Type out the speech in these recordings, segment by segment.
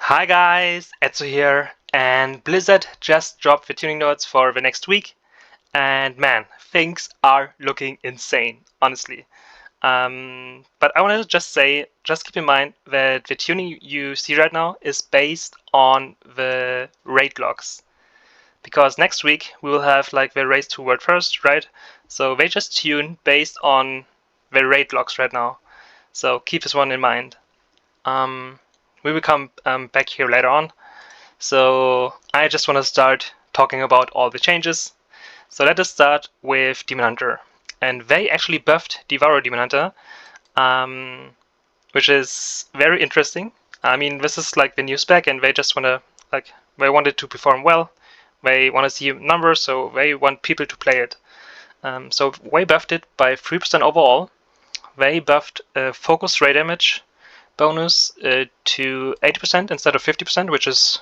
Hi guys, Etsu here, and Blizzard just dropped the tuning notes for the next week, and man, things are looking insane, honestly. But I want to just say, just keep in mind that the tuning you see right now is based on the raid logs, because next week we will have like the race to world first, right? So they just tune based on the raid logs right now. So keep this one in mind. Um, we will come back here later on. So I just want to start talking about all the changes. So let us start with Demon Hunter. And they actually buffed Devour Demon Hunter, which is very interesting. I mean, this is like the new spec, and they just they want it to perform well. They want to see numbers, so they want people to play it. So they buffed it by 3% overall. They buffed focus ray damage bonus to 80% instead of 50%, which is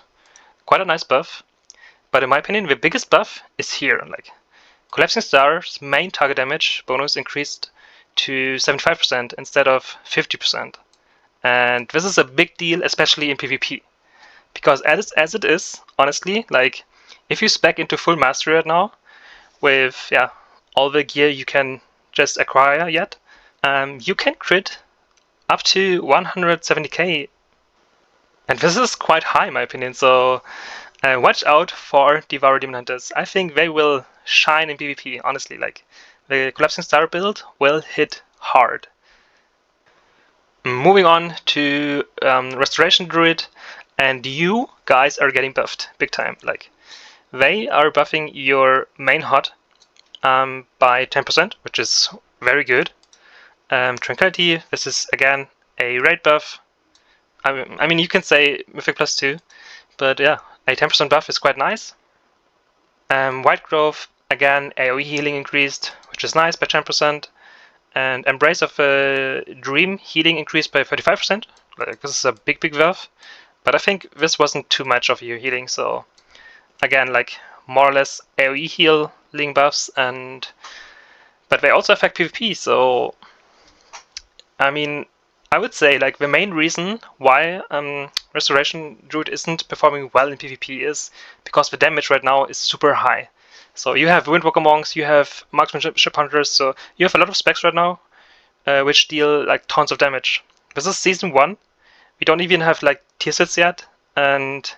quite a nice buff. But in my opinion, the biggest buff is here. Like, Collapsing Star's main target damage bonus increased to 75% instead of 50%. And this is a big deal, especially in PvP. Because as it is, honestly, like, if you spec into full mastery right now, with, all the gear you can just acquire yet, you can crit up to 170k. And this is quite high in my opinion, so watch out for Devour Demon Hunters. I think they will shine in PvP, honestly. Like, the Collapsing Star build will hit hard. Moving on to Restoration Druid, and you guys are getting buffed big time. Like, they are buffing your main HOT by 10%, which is very good. Tranquility, this is again a raid buff. I mean, you can say Mythic +2, but yeah, a 10% buff is quite nice. White Growth, again, AoE healing increased, which is nice, by 10%. And Embrace of Dream healing increased by 35%. Like, this is a big buff. But I think this wasn't too much of your healing, so again, like, more or less AoE healing buffs, but they also affect PvP, so I mean, I would say like the main reason why Restoration Druid isn't performing well in PvP is because the damage right now is super high. So you have Windwalker Monks, you have Marksmanship Hunters, so you have a lot of specs right now which deal like tons of damage. This is season 1. We don't even have like tier sets yet, and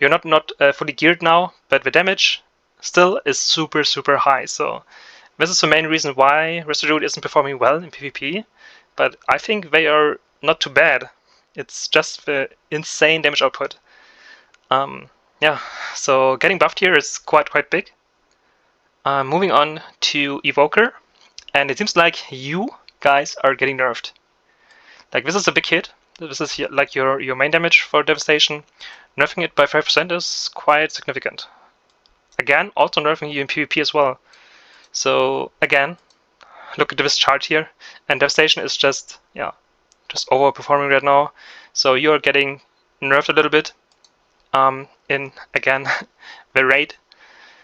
we are not fully geared now, but the damage still is super high. So this is the main reason why Restoration Druid isn't performing well in PvP. But I think they are not too bad. It's just the insane damage output. Yeah, so getting buffed here is quite big. Moving on to Evoker, and it seems like you guys are getting nerfed. Like, this is a big hit. This is like your main damage for Devastation. Nerfing it by 5% is quite significant. Again, also nerfing you in PvP as well. So again, look at this chart here, and Devastation is just overperforming right now. So you're getting nerfed a little bit in, again, the raid.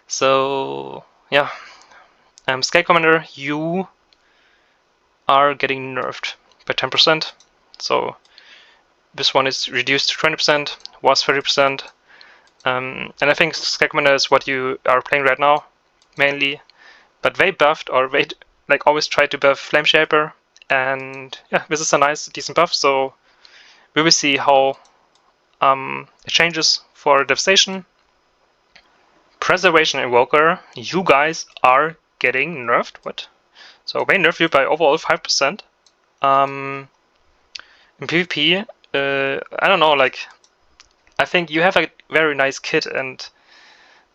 So yeah, Sky Commander, you are getting nerfed by 10%. So this one is reduced to 20%, was 30%. And I think Sky Commander is what you are playing right now, mainly. But they buffed, or they like always try to buff Flame Shaper, and yeah, this is a nice, decent buff. So we will see how it changes for Devastation. Preservation Evoker, you guys are getting nerfed. What? So they nerfed you by overall 5%. In PvP, I don't know, like, I think you have a very nice kit, and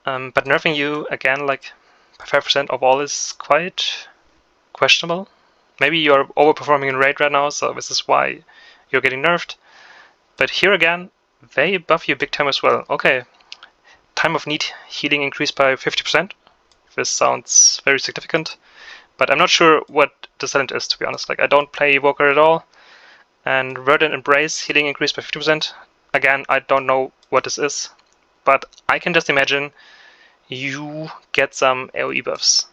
but nerfing you again like by 5% overall is quite questionable. Maybe you're overperforming in raid right now, so this is why you're getting nerfed. But here again, they buff you big time as well. Okay, time of need healing increased by 50%. This sounds very significant, but I'm not sure what the talent is, to be honest. Like, I don't play Evoker at all. And Verdant Embrace healing increased by 50%. Again, I don't know what this is, but I can just imagine you get some AoE buffs.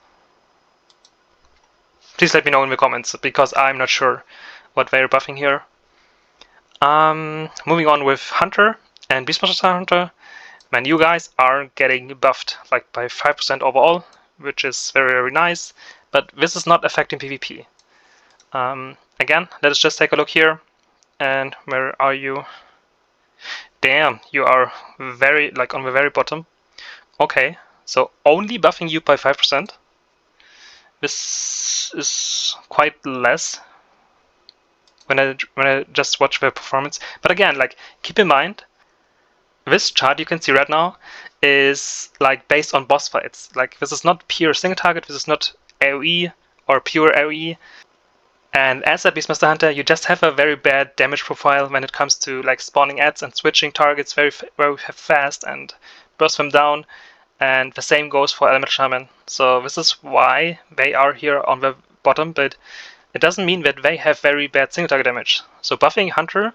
Please let me know in the comments, because I'm not sure what they're buffing here. Moving on with Hunter, And Beastmaster Hunter, man, you guys are getting buffed like by 5% overall, which is very, very nice. But this is not affecting PvP. Again, let us just take a look here. And where are you? Damn, you are very, like, on the very bottom. Okay, so only buffing you by 5%. This is quite less when I just watch the performance. But again, like, keep in mind, this chart you can see right now is like based on boss fights. Like, this is not pure single target, this is not AoE or pure AoE. And as a Beastmaster Hunter, you just have a very bad damage profile when it comes to like spawning adds and switching targets very fast and burst them down. And the same goes for Elemental Shaman. So this is why they are here on the bottom, but it doesn't mean that they have very bad single target damage. So buffing Hunter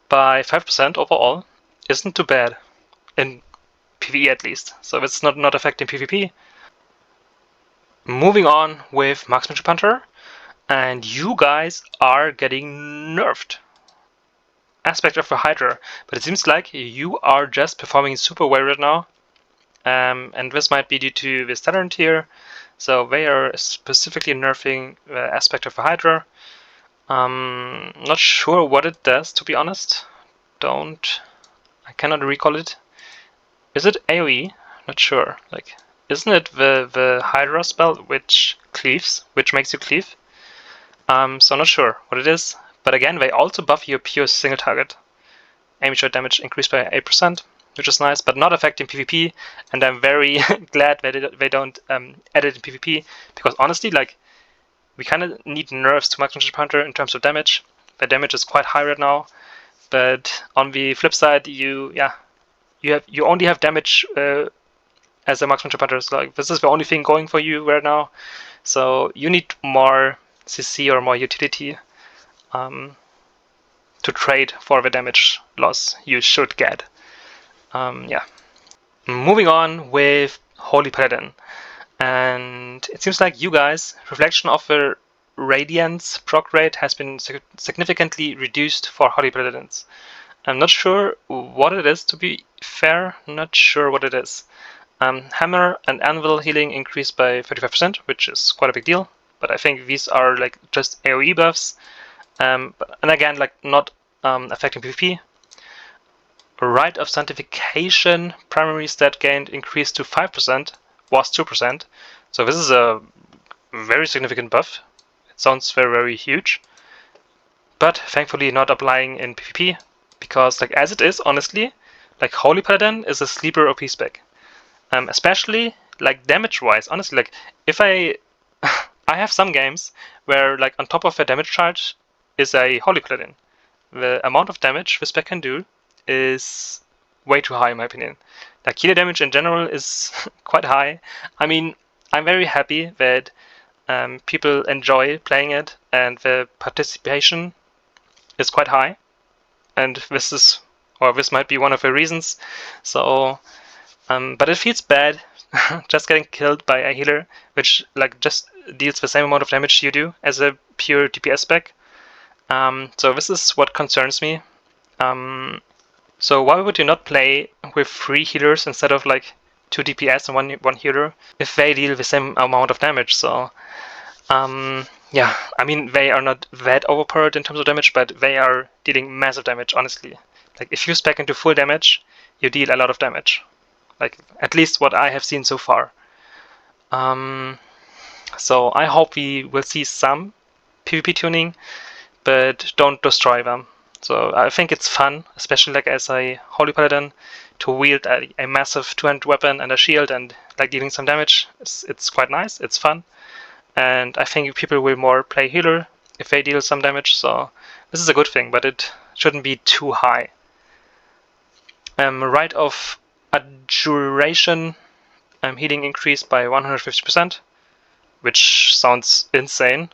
by 5% overall isn't too bad, in PvE at least. So it's not affecting PvP. Moving on with Marksmanship Hunter, and you guys are getting nerfed. Aspect of the Hydra, but it seems like you are just performing super well right now. And this might be due to this talent here. So they are specifically nerfing the aspect of the Hydra. Not sure what it does, to be honest. I cannot recall it. Is it AoE? Not sure. Like, isn't it the Hydra spell which cleaves, which makes you cleave? So not sure what it is. But again, they also buff your pure single target. Aim shot damage increased by 8%, which is nice, but not affecting PvP. And I'm very glad they don't add it in PvP, because honestly, like, we kind of need nerfs to Marksmanship Hunter in terms of damage. The damage is quite high right now, but on the flip side, you only have damage as a Marksmanship Hunter. So like, this is the only thing going for you right now. So you need more CC or more utility to trade for the damage loss you should get. Yeah. Moving on with Holy Paladin. And it seems like you guys, reflection of the Radiance proc rate has been significantly reduced for Holy Paladins. I'm not sure what it is, to be fair, not sure what it is. Hammer and Anvil healing increased by 35%, which is quite a big deal, but I think these are like just AoE buffs, and again, like, not affecting PvP. Rite of Sanctification primary stat gained increased to 5%, was 2%, so this is a very significant buff. It sounds very, very huge, but thankfully not applying in PvP, because like as it is, honestly, like Holy Paladin is a sleeper OP spec. Especially like damage wise, honestly, like if I have some games where like on top of a damage charge is a Holy Paladin. The amount of damage this spec can do is way too high in my opinion. Like healer damage in general is quite high. I mean, I'm very happy that people enjoy playing it and the participation is quite high, and this might be one of the reasons. So but it feels bad just getting killed by a healer, which like just deals the same amount of damage you do as a pure DPS spec. So this is what concerns me. So why would you not play with 3 healers instead of like 2 DPS and one healer if they deal the same amount of damage? So yeah, I mean, they are not that overpowered in terms of damage, but they are dealing massive damage, honestly. Like if you spec into full damage, you deal a lot of damage. Like, at least what I have seen so far. So I hope we will see some PvP tuning, but don't destroy them. So I think it's fun, especially like as a Holy Paladin, to wield a massive two-handed weapon and a shield and like dealing some damage. It's quite nice, it's fun. And I think people will more play healer if they deal some damage, so this is a good thing, but it shouldn't be too high. Rite of Adjuration healing increased by 150%, which sounds insane.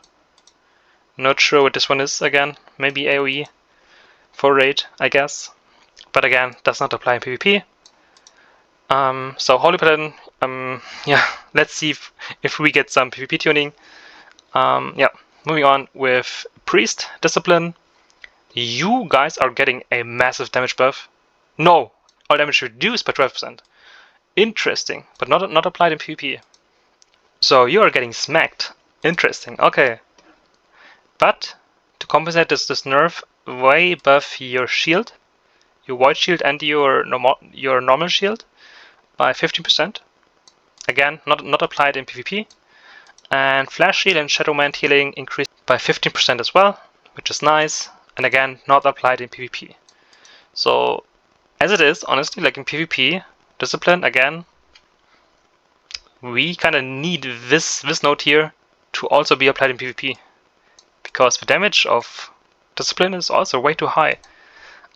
Not sure what this one is again. Maybe AoE for raid, I guess. But again, does not apply in PvP. So Holy Paladin, yeah, let's see if we get some PvP tuning. Yeah, moving on with Priest Discipline. You guys are getting a massive damage buff. No, all damage reduced by 12%. Interesting, but not applied in PvP. So you are getting smacked. Interesting, okay. But to compensate this nerf, way buff your shield, your void shield and your normal shield by 15%. Again, not applied in PvP. And flash shield and shadow mant healing increased by 15% as well, which is nice. And again, not applied in PvP. So as it is, honestly, like in PvP, discipline again, we kind of need this node here to also be applied in PvP, because the damage of discipline is also way too high.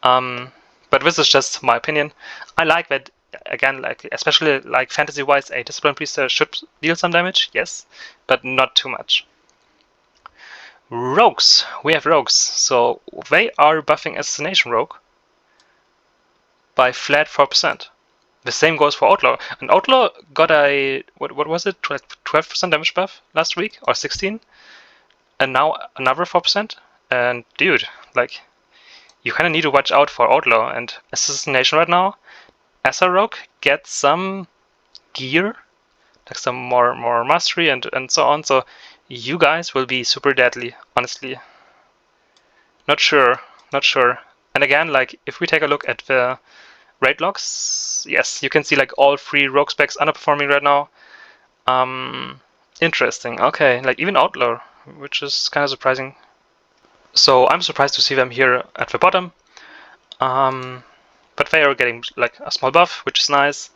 But this is just my opinion. I like that, again, like especially like fantasy-wise, a discipline priest should deal some damage, yes, but not too much. Rogues, we have rogues, so they are buffing Assassination Rogue by flat 4%. The same goes for Outlaw. And Outlaw got a, what was it, 12% damage buff last week, or 16? And now another 4%? And dude, like, you kind of need to watch out for Outlaw and Assassination right now. As a rogue, get some gear, like some more mastery and so on, so you guys will be super deadly, honestly. Not sure. And again, like, if we take a look at the raid logs, yes, you can see like all 3 rogue specs underperforming right now. Interesting. Okay, like even Outlaw, which is kind of surprising. So I'm surprised to see them here at the bottom. But they are getting like a small buff, which is nice.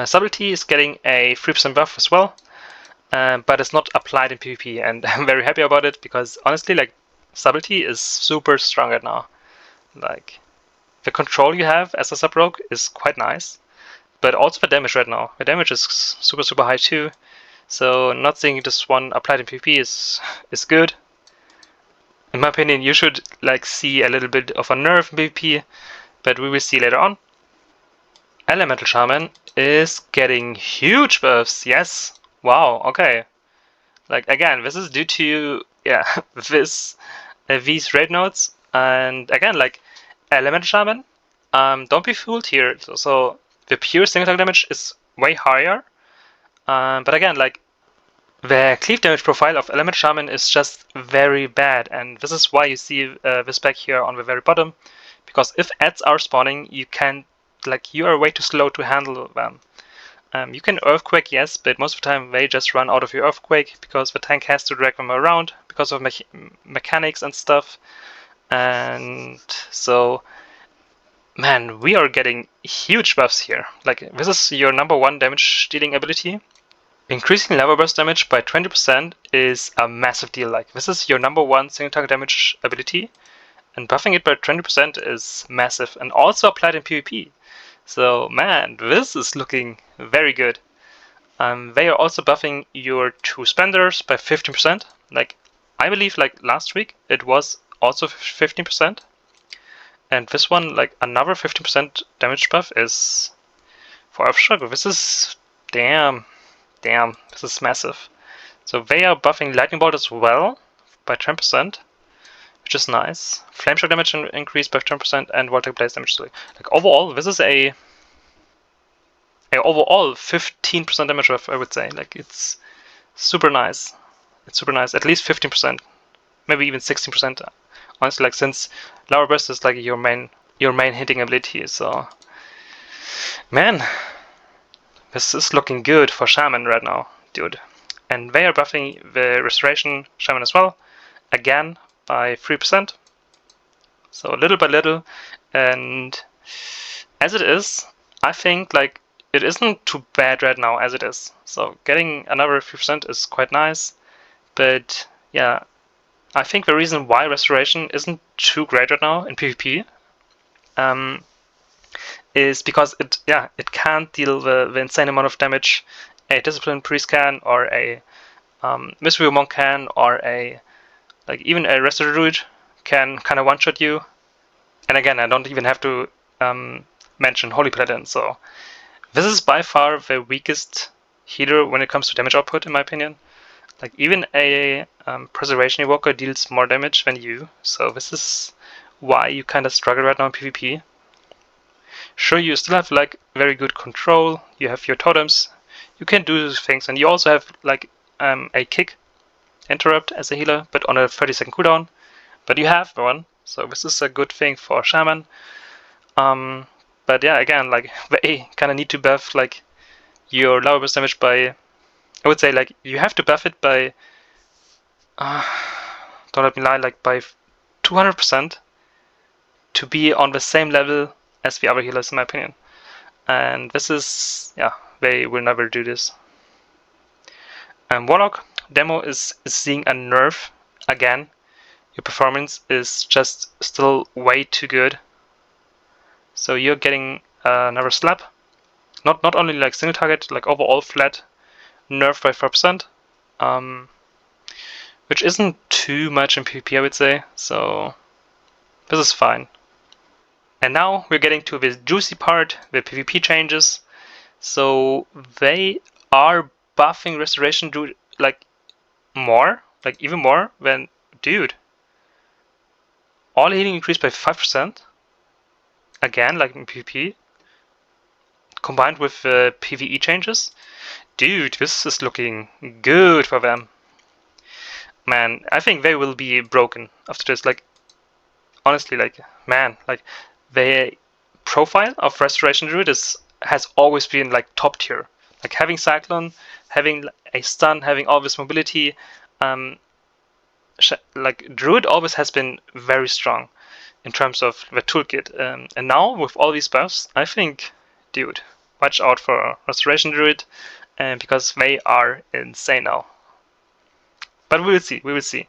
Subtlety is getting a 3% buff as well, but it's not applied in PvP, and I'm very happy about it because honestly, like, subtlety is super strong right now. Like, the control you have as a sub rogue is quite nice, but also the damage right now. The damage is super high too. So not seeing this one applied in PvP is good. In my opinion, you should like see a little bit of a nerf in PvP, but we will see later on. Elemental Shaman is getting huge buffs. Yes. Wow. Okay. Like again, this is due to these raid nodes, and again, like Elemental Shaman, don't be fooled here. So the pure single attack damage is way higher, but again, like the cleave damage profile of Elemental Shaman is just very bad, and this is why you see this spec here on the very bottom, because if adds are spawning, you are way too slow to handle them. You can Earthquake, yes, but most of the time they just run out of your Earthquake because the tank has to drag them around because of mechanics and stuff. And so, man, we are getting huge buffs here. Like, this is your #1 damage dealing ability. Increasing lava burst damage by 20% is a massive deal. Like, this is your #1 single target damage ability, and buffing it by 20% is massive, and also applied in PvP. So, man, this is looking very good. They are also buffing your 2 spenders by 15%. Like, I believe, like last week, it was also 15%. And this one, like another 15% damage buff is for Earthshock. This is damn, this is massive. So they are buffing Lightning Bolt as well by 10%, which is nice. Flameshock damage increased by 10% and Vortex Blaze damage. So, like overall, this is a overall 15% damage buff, I would say. Like, it's super nice. It's super nice. At least 15%, maybe even 16%. Honestly, like, since Lava Burst is like your main hitting ability, so man, this is looking good for Shaman right now, dude. And they are buffing the Restoration Shaman as well, again by 3%. So little by little, and as it is, I think like it isn't too bad right now as it is. So getting another 3% is quite nice, but yeah, I think the reason why Restoration isn't too great right now in PvP is because it can't deal the insane amount of damage a Discipline Priest can, or a Mystery Monk can, or even a Restorative Druid can kind of one-shot you. And again, I don't even have to mention Holy Paladin. So this is by far the weakest healer when it comes to damage output, in my opinion. Like, even a Preservation Evoker deals more damage than you, so this is why you kind of struggle right now in PvP. sure, you still have like very good control. You have your totems. You can do those things, and you also have like a kick interrupt as a healer, but on a 30-second cooldown. But you have one, so this is a good thing for Shaman. But yeah, again, like they kind of need to buff like your lower burst damage by, I would say like you have to buff it by, don't let me lie, like by 200% to be on the same level as the other healers, in my opinion. And this is, yeah, they will never do this. Warlock demo is seeing a nerf again. Your performance is just still way too good. So you're getting another slap. Not only like single target, like overall flat nerf by 4%. Which isn't too much in PvP, I would say. So this is fine. And now we're getting to the juicy part, the PvP changes. So they are buffing Restoration Druid like more, like even more than, dude. All healing increased by 5%. Again, like in PvP. Combined with PvE changes. Dude, this is looking good for them. Man, I think they will be broken after this. Like, honestly, like, man, like, the profile of Restoration Druid has always been like top tier. Like having Cyclone, having a stun, having all this mobility, like Druid always has been very strong in terms of the toolkit. And now with all these buffs, I think, dude, watch out for Restoration Druid, because they are insane now. But we will see. We will see.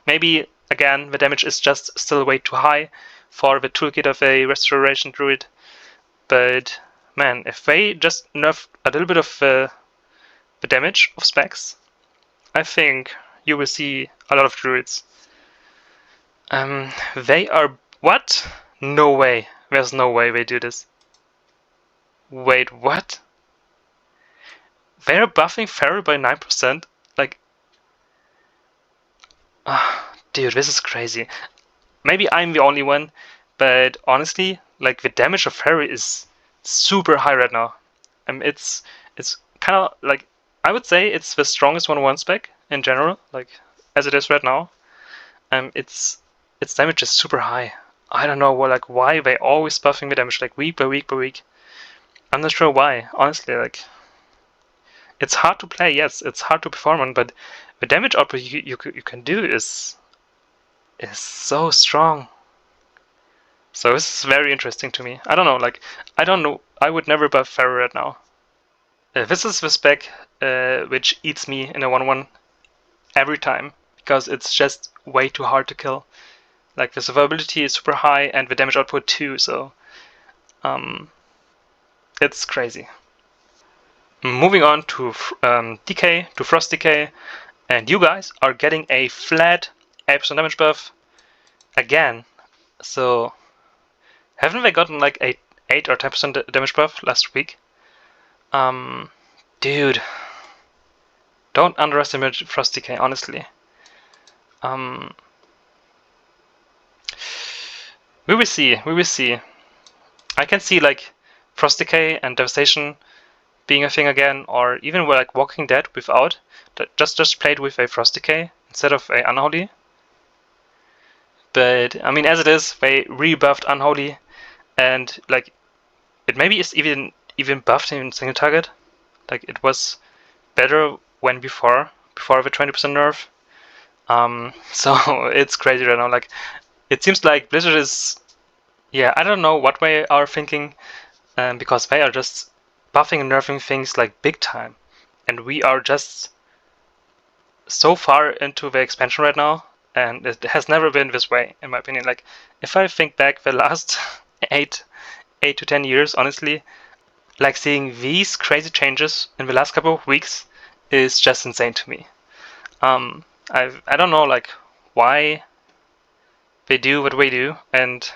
Maybe again the damage is just still way too high for the toolkit of a Restoration Druid. But man, if they just nerf a little bit of the damage of specs, I think you will see a lot of druids. They are what? No way. There's no way they do this. Wait, what? They're buffing Feral by 9%? Like, dude, this is crazy. Maybe I'm the only one, but honestly, like the damage of Feral is super high right now. It's kind of like, I would say it's the strongest 1-1 spec in general, like as it is right now. Its damage is super high. I don't know like why they always buffing the damage like week by week by week. I'm not sure why, honestly. Like, it's hard to play, yes, it's hard to perform on, but the damage output you can do is so strong. So this is very interesting to me. I don't know, like, I don't know. I would never buff Pharaoh right now. This is the spec which eats me in a 1-1 every time, because it's just way too hard to kill. Like, the survivability is super high and the damage output too, so it's crazy. Moving on to Decay, to Frost Decay, and you guys are getting a flat 8% damage buff again. So haven't they gotten like a 8 or 10% damage buff last week? Dude, don't underestimate Frost Decay, honestly. We will see. We will see. I can see like Frost Decay and Devastation being a thing again, or even like Walking Dead without. Just played with a Frost Decay instead of a Unholy. But I mean, as it is, they rebuffed Unholy, and like it maybe is even buffed in single target. Like it was better when before the 20% nerf. So it's crazy right now. Like it seems like Blizzard is, yeah, I don't know what they are thinking, because they are just buffing and nerfing things like big time, and we are just so far into the expansion right now, and it has never been this way, in my opinion. Like if I think back the last 8 to 10 years, honestly, like seeing these crazy changes in the last couple of weeks is just insane to me. I don't know like why they do what they do, and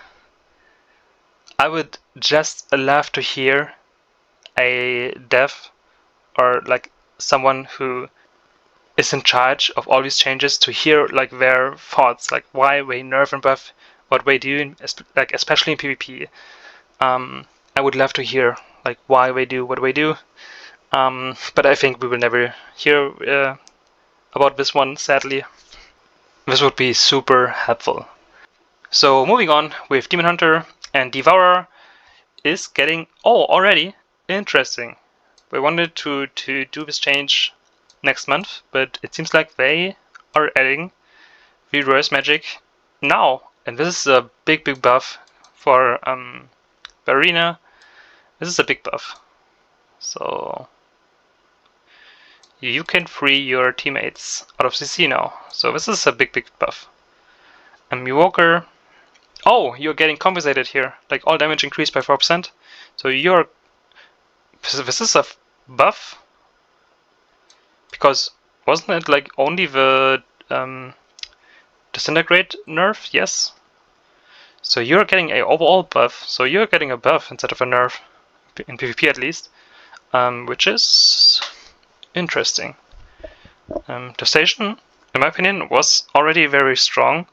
I would just love to hear a dev or like someone who is in charge of all these changes to hear like their thoughts, like why they nerf and buff what they do, like especially in PvP. I would love to hear like why they do what they do. But I think we will never hear about this one, sadly. This would be super helpful. So moving on with Demon Hunter and Devourer is getting already interesting. We wanted to do this change next month, but it seems like they are adding reverse magic now, and this is a big buff for the arena. This is a big buff, so you can free your teammates out of CC now. So this is a big buff. Evoker. Oh, you're getting compensated here. Like all damage increased by 4%. So you're. This is a buff. Because wasn't it like only the disintegrate nerf? Yes. So you're getting a overall buff. So you're getting a buff instead of a nerf in PvP at least, which is interesting. Devastation, in my opinion, was already very strong,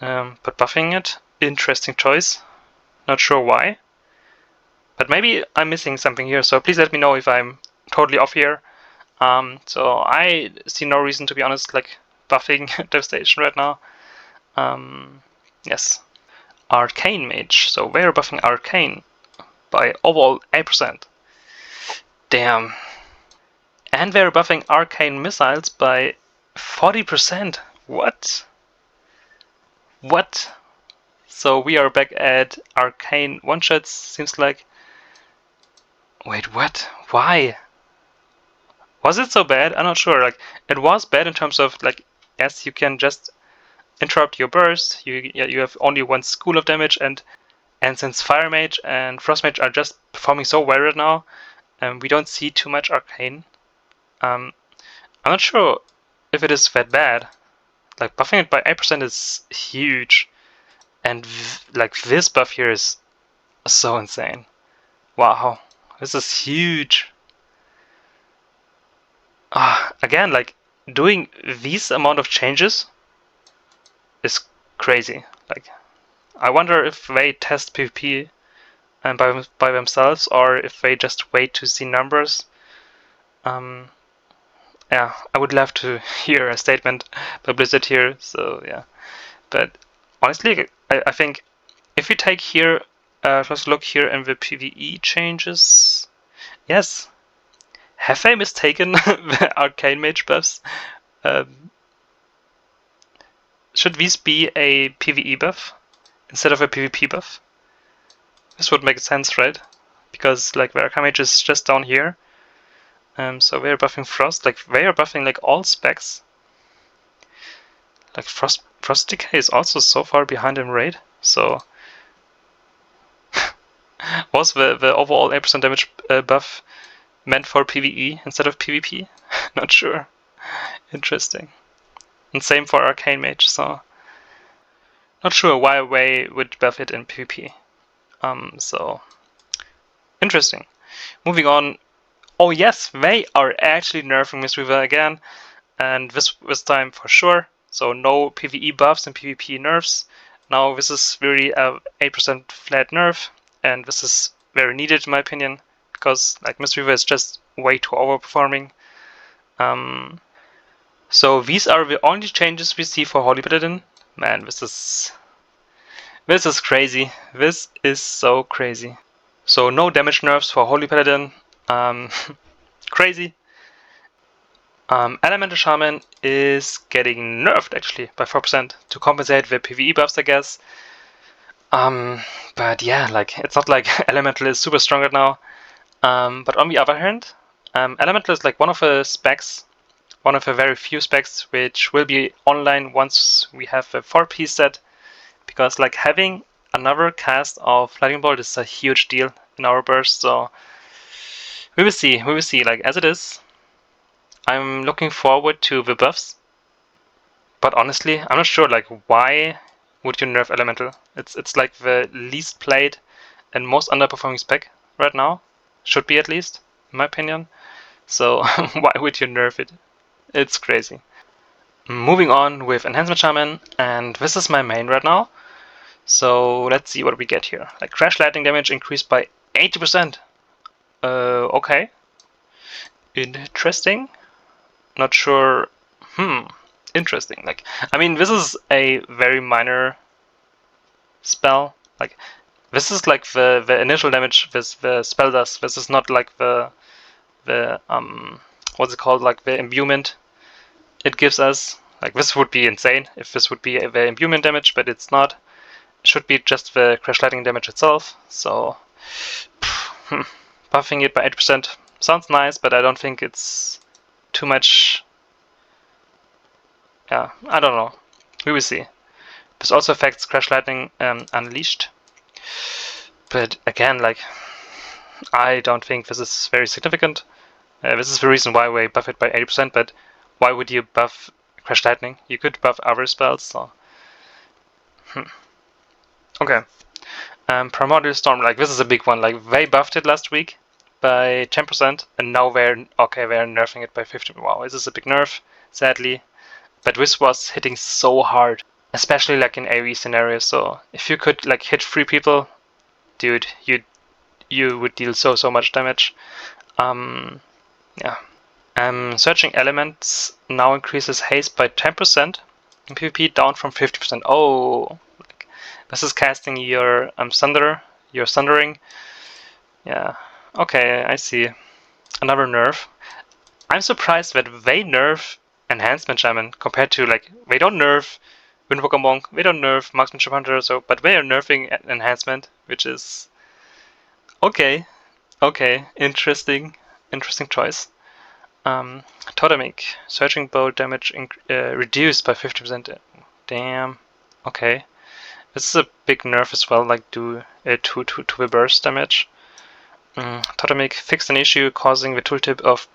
but buffing it, interesting choice. Not sure why, but maybe I'm missing something here. So please let me know if I'm totally off here. So I see no reason, to be honest, like buffing Devastation right now. Yes. Arcane Mage. So we're buffing Arcane by overall 8%. Damn. And we're buffing Arcane Missiles by 40%. What? What? So we are back at Arcane one-shots, seems like. Wait, what? Why? Was it so bad? I'm not sure. Like, it was bad in terms of, like, yes, you can just interrupt your burst. You have only one school of damage, and since Fire Mage and Frost Mage are just performing so well right now, we don't see too much Arcane. I'm not sure if it is that bad. Like, buffing it by 8% is huge, and like this buff here is so insane. Wow, this is huge. Again, like doing these amount of changes is crazy. Like, I wonder if they test PvP and by themselves, or if they just wait to see numbers. Yeah, I would love to hear a statement by Blizzard here. So yeah, but honestly, I think if we take here, first look here in the PvE changes, yes. Have they mistaken the Arcane Mage buffs? Should these be a PvE buff instead of a PvP buff? This would make sense, right? Because like the Arcane Mage is just down here. So they are buffing Frost. Like they are buffing like all specs. Like Frost Decay is also so far behind in raid. So was the overall 8% damage buff meant for PvE instead of PvP? Not sure. Interesting. And same for Arcane Mage, so not sure why they would buff it in PvP. So interesting. Moving on. Oh yes, they are actually nerfing Mistweaver again, and this time for sure. So no PvE buffs and PvP nerfs. Now this is really a 8% flat nerf, and this is very needed in my opinion, because like Mistweaver is just way too overperforming. So these are the only changes we see for Holy Paladin. Man, this is crazy. This is so crazy. So no damage nerfs for Holy Paladin. Crazy. Elemental Shaman is getting nerfed actually by 4% to compensate the PvE buffs, I guess. But yeah, like it's not like Elemental is super strong right now. But on the other hand, Elemental is like one of the specs, one of the very few specs which will be online once we have a 4-piece set, because like having another cast of Lightning Bolt is a huge deal in our burst. So we will see, like as it is. I'm looking forward to the buffs, but honestly, I'm not sure like why would you nerf Elemental? It's like the least played and most underperforming spec right now, should be at least, in my opinion. So why would you nerf it? It's crazy. Moving on with Enhancement Shaman, and this is my main right now. So let's see what we get here. Like Crash Lightning damage increased by 80%. Okay. Interesting. Not sure. Interesting. Like, I mean, this is a very minor spell. Like, this is like the initial damage this the spell does. This is not like the what's it called? Like the imbuement it gives us. Like, this would be insane if this would be the imbuement damage, but it's not. It should be just the crash lightning damage itself. So buffing it by 80% sounds nice, but I don't think it's too much. Yeah, I don't know. We will see. This also affects Crash Lightning Unleashed. But again, like, I don't think this is very significant. This is the reason why we buff it by 80%, but why would you buff Crash Lightning? You could buff other spells, so. Okay. Primordial Storm, like, this is a big one. Like, they buffed it last week by 10%, and now they're nerfing it by 50%. Wow, this is a big nerf, sadly. But this was hitting so hard, especially like in AoE scenarios. So if you could like hit 3 people, dude, you would deal so much damage. Yeah. Searching Elements now increases haste by 10% in PvP, down from 50%. Oh, like, this is casting your your sundering. Yeah. Okay, I see. Another nerf. I'm surprised that they nerf Enhancement Shaman compared to, like, they don't nerf Windwalker Monk, they don't nerf Marksmanship Hunter, so, but they are nerfing Enhancement, which is okay. Okay, interesting choice. Totemic, Searching Bow damage reduced by 50%. Damn. Okay, this is a big nerf as well. Like, do to the burst damage. Totemic fixed an issue causing the tooltip of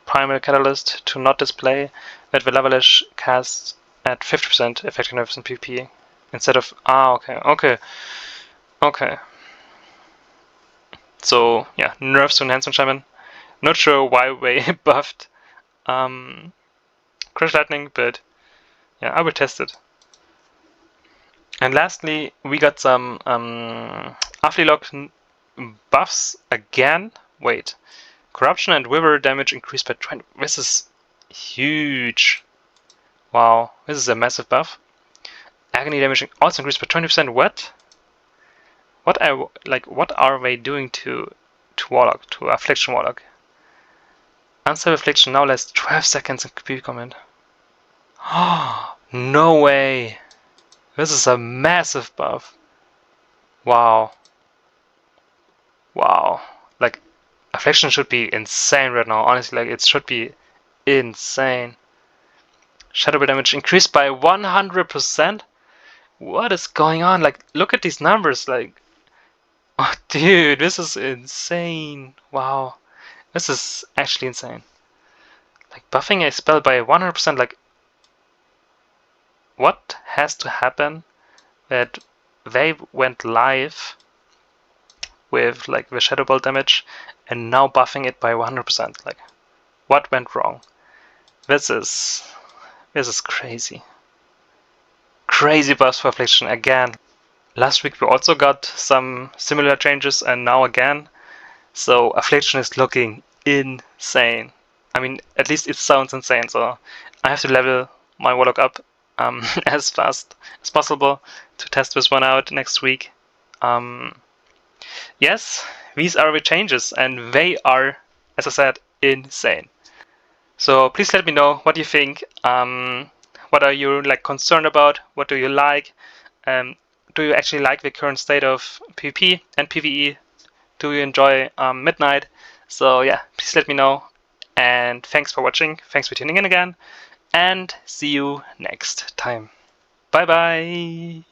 Primal Catalyst to not display that the Lavalish casts at 50% effectiveness in PvP instead of okay. So yeah, nerfs to Enhancement Shaman. Not sure why they buffed Crash Lightning, but yeah, I will test it. And lastly, we got some Afflilock buffs again. Wait. Corruption and Wither damage increased by 20. This is huge. Wow, this is a massive buff. Agony damage also increased by 20%. What? What are they doing to Warlock, to Affliction Warlock? Unstable Affliction now lasts 12 seconds in PvP comment. Oh, no way. This is a massive buff. Wow. Wow. Like, Affliction should be insane right now. Honestly, like, it should be insane. Shadow damage increased by 100%? What is going on? Like, look at these numbers. Like, oh, dude, this is insane. Wow. This is actually insane. Like, buffing a spell by 100%, like, what has to happen that they went live with, like, the Shadow Ball damage and now buffing it by 100%? Like, what went wrong? This is crazy. Crazy buffs for Affliction again. Last week we also got some similar changes, and now again. So Affliction is looking insane. I mean, at least it sounds insane. So I have to level my Warlock up as fast as possible to test this one out next week. Yes, these are the changes, and they are, as I said, insane. So please let me know what you think. What are you like concerned about? What do you like? Do you actually like the current state of PvP and PvE? Do you enjoy Midnight? So yeah, please let me know. And thanks for watching. Thanks for tuning in again. And see you next time. Bye bye.